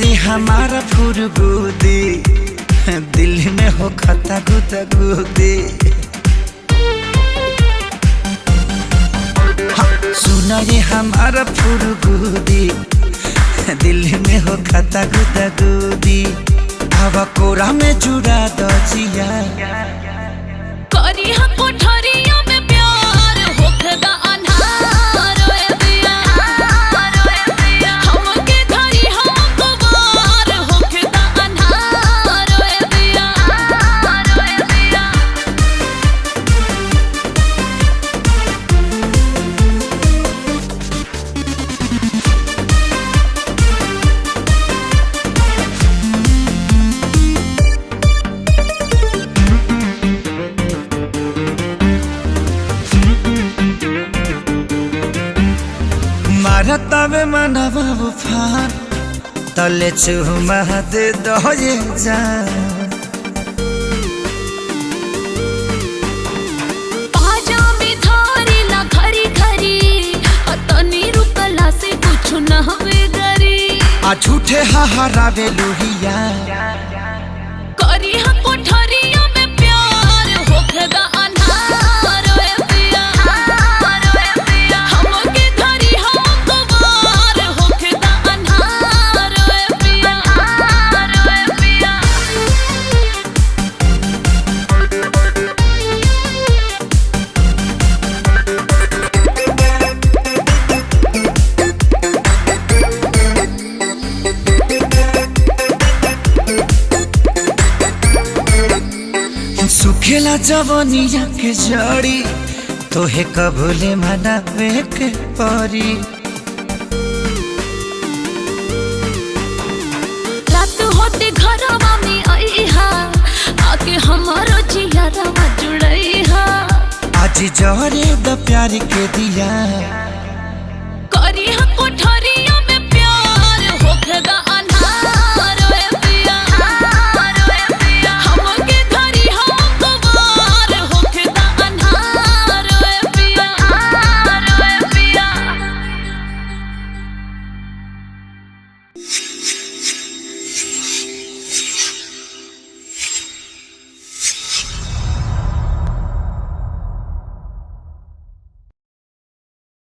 ये हमारा फुरगुदी, दिल में हो खता गुदगुदी। सुना ये हमारा फुरगुदी, दिल में हो खता गुदगुदी। हवा कोरा में जुड़ा दजिया करी हम कोठरिया में प्यार होखदा अन्हार ओए दिया हमके धरी हम गवार होखदा अन्हार ओए दिया मारतावे मनवा उफान, तले चुमा दे दो ये जान। पाजा में धारी ला घरी घरी अतनी रुकला से कुछ न हवे गरी आ झूठे हरावे लोहिया करी हम कोठरिया में प्यार होखदा अन्हार ओए दिया हमके धरी हम गवार होखदा अन्हार ओए दिया सुखेला जवनिया के जड़ी, तोहे कबूले मनावे के परी। रात होते घरवा में आईहा आके हमारो जियारवा जुड़ईहा आज जहरे द प्यार के दिया